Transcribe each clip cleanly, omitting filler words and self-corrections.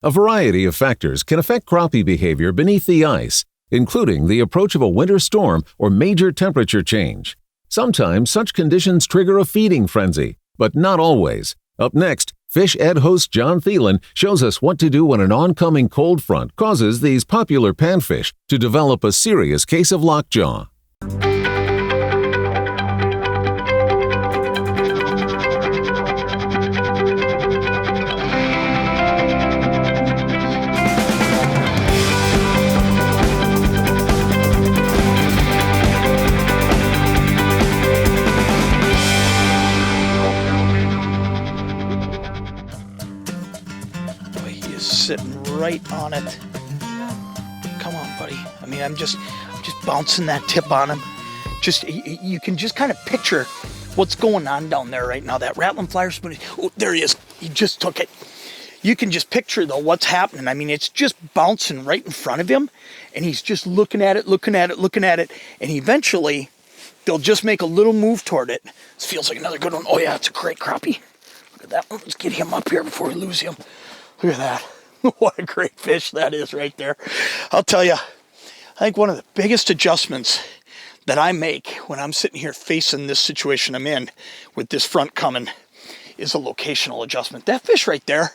A variety of factors can affect crappie behavior beneath the ice, including the approach of a winter storm or major temperature change. Sometimes such conditions trigger a feeding frenzy, but not always. Up next, Fish Ed host Jon Thelen shows us what to do when an oncoming cold front causes these popular panfish to develop a serious case of lockjaw. Sitting right on it. Come on, buddy. I mean, I'm just bouncing that tip on him. You can just kind of picture what's going on down there right now. That rattling flyer spoon. Oh, there he is. He just took it. You can just picture though what's happening. I mean, it's just bouncing right in front of him, and he's just looking at it, and eventually they'll just make a little move toward it. This feels like another good one. Oh yeah, it's a great crappie. Look at that one. Let's get him up here before we lose him. Look at that. What a great fish that is right there. I'll tell you, I think one of the biggest adjustments that I make when I'm sitting here facing this situation I'm in with this front coming is a locational adjustment. That fish right there,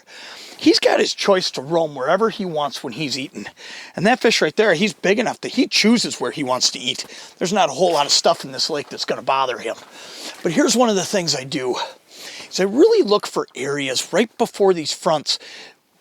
he's got his choice to roam wherever he wants when he's eating. And that fish right there, he's big enough that he chooses where he wants to eat. There's not a whole lot of stuff in this lake that's going to bother him. But here's one of the things I do, is I really look for areas right before these fronts,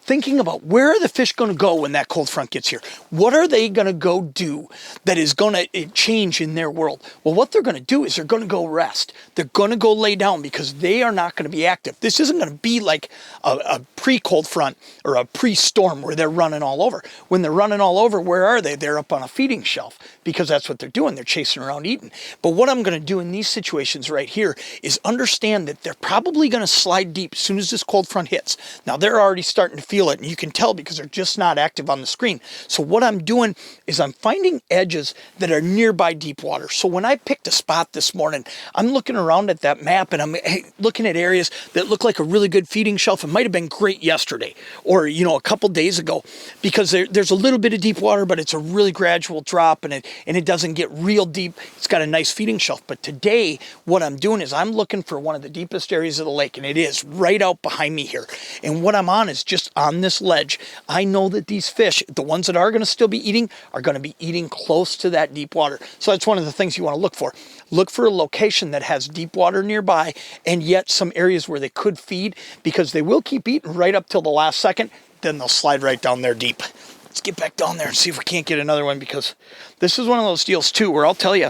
thinking about where are the fish going to go when that cold front gets here? What are they going to go do that is going to change in their world? Well, what they're going to do is they're going to go rest. They're going to go lay down because they are not going to be active. This isn't going to be like a pre-cold front or a pre-storm where they're running all over. When they're running all over, where are they? They're up on a feeding shelf because that's what they're doing. They're chasing around eating. But what I'm going to do in these situations right here is understand that they're probably going to slide deep as soon as this cold front hits. Now, they're already starting to feel it, and you can tell because they're just not active on the screen. So what I'm doing is I'm finding edges that are nearby deep water. So when I picked a spot this morning, I'm looking around at that map and I'm looking at areas that look like a really good feeding shelf. It might have been great yesterday or, a couple days ago because there's a little bit of deep water, but it's a really gradual drop and it doesn't get real deep. It's got a nice feeding shelf. But today, what I'm doing is I'm looking for one of the deepest areas of the lake, and it is right out behind me here. And what I'm on is just on this ledge. I know that these fish, the ones that are going to still be eating, are going to be eating close to that deep water. So that's one of the things you want to look for. Look for a location that has deep water nearby and yet some areas where they could feed, because they will keep eating right up till the last second. Then they'll slide right down there deep. Let's get back down there and see if we can't get another one, because this is one of those deals too where I'll tell you,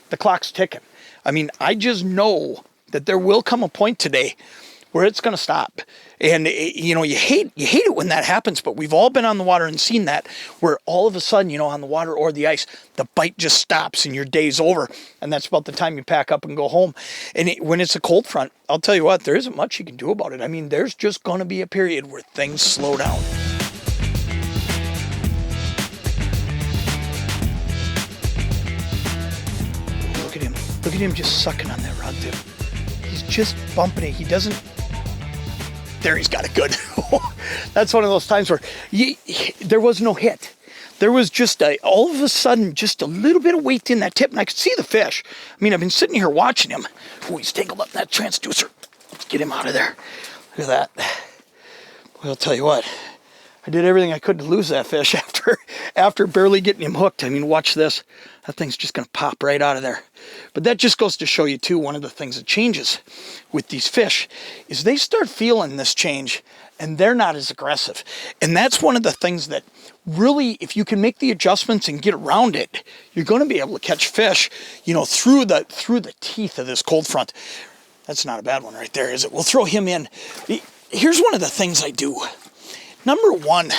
the clock's ticking. I mean, I just know that there will come a point today where it's going to stop. And you hate it when that happens, but we've all been on the water and seen that, where all of a sudden, on the water or the ice, the bite just stops and your day's over. And that's about the time you pack up and go home. And when it's a cold front, I'll tell you what, there isn't much you can do about it. I mean, there's just going to be a period where things slow down. Look at him just sucking on that rod tip. He's just bumping it. He doesn't. There, he's got it good. That's one of those times where there was no hit. There was just all of a sudden, just a little bit of weight in that tip, and I could see the fish. I mean, I've been sitting here watching him. Oh, he's tangled up in that transducer. Let's get him out of there. Look at that. Well, I'll tell you what. I did everything I could to lose that fish after barely getting him hooked. I mean, watch this. That thing's just going to pop right out of there. But that just goes to show you, too, one of the things that changes with these fish is they start feeling this change, and they're not as aggressive. And that's one of the things that really, if you can make the adjustments and get around it, you're going to be able to catch fish, through the teeth of this cold front. That's not a bad one right there, is it? We'll throw him in. Here's one of the things I do. Number one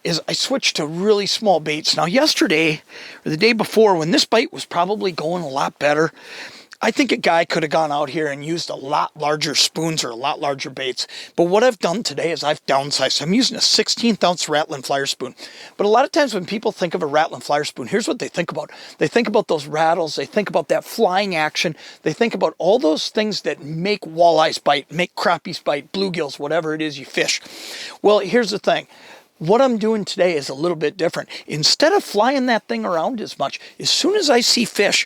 is I switched to really small baits. Now yesterday, or the day before, when this bite was probably going a lot better, I think a guy could have gone out here and used a lot larger spoons or a lot larger baits. But what I've done today is I've downsized. I'm using a 16th ounce rattling flyer spoon. But a lot of times when people think of a rattling flyer spoon, here's what they think about. They think about those rattles. They think about that flying action. They think about all those things that make walleyes bite, make crappies bite, bluegills, whatever it is you fish. Well, here's the thing. What I'm doing today is a little bit different. Instead of flying that thing around as much, as soon as I see fish,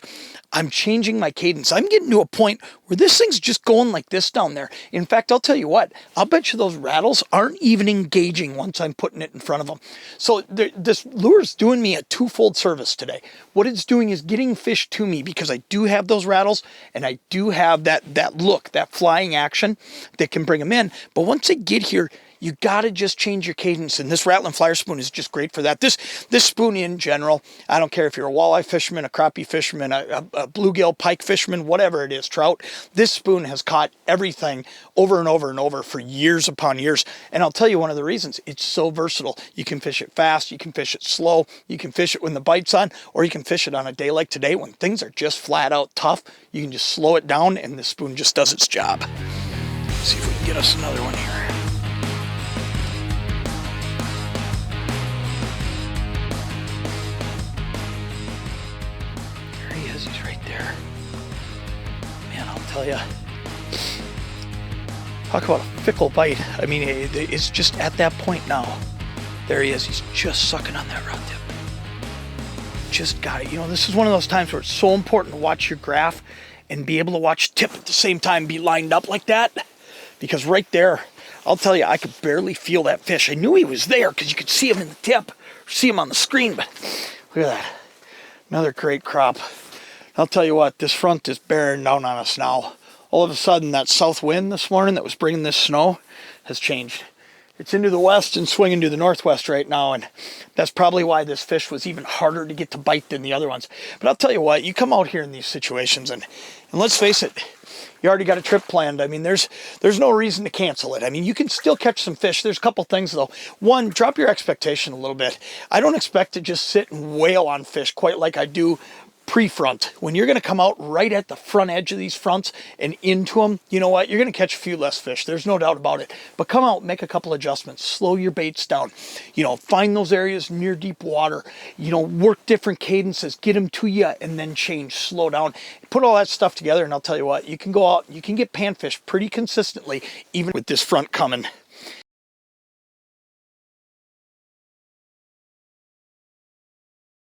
I'm changing my cadence. I'm getting to a point where this thing's just going like this down there. In fact, I'll tell you what, I'll bet you those rattles aren't even engaging once I'm putting it in front of them. So this lure's doing me a twofold service today. What it's doing is getting fish to me because I do have those rattles and I do have that look, that flying action that can bring them in. But once they get here, you got to just change your cadence, and this rattling flyer spoon is just great for that. This spoon in general, I don't care if you're a walleye fisherman, a crappie fisherman, a bluegill, pike fisherman, whatever it is, trout, this spoon has caught everything over and over and over for years upon years. And I'll tell you one of the reasons, it's so versatile. You can fish it fast, you can fish it slow, you can fish it when the bite's on, or you can fish it on a day like today when things are just flat out tough. You can just slow it down and this spoon just does its job. Let's see if we can get us another one here. He's right there. Man, I'll tell you. Talk about a fickle bite. I mean, it's just at that point now. There he is. He's just sucking on that rod tip. Just got it. You know, this is one of those times where it's so important to watch your graph and be able to watch tip at the same time, be lined up like that. Because right there, I'll tell you, I could barely feel that fish. I knew he was there because you could see him in the tip, or see him on the screen, but look at that. Another great crop. I'll tell you what, this front is bearing down on us now. All of a sudden, that south wind this morning that was bringing this snow has changed. It's into the west and swinging to the northwest right now, and that's probably why this fish was even harder to get to bite than the other ones. But I'll tell you what, you come out here in these situations, and let's face it, you already got a trip planned. I mean, there's no reason to cancel it. I mean, you can still catch some fish. There's a couple things, though. One, drop your expectation a little bit. I don't expect to just sit and wail on fish quite like I do pre-front. When you're going to come out right at the front edge of these fronts and into them, you know what? You're going to catch a few less fish. There's no doubt about it. But come out, make a couple adjustments, slow your baits down. You know, find those areas near deep water. You know, work different cadences, get them to you, and then change, slow down. Put all that stuff together, and I'll tell you what, you can go out, you can get panfish pretty consistently, even with this front coming.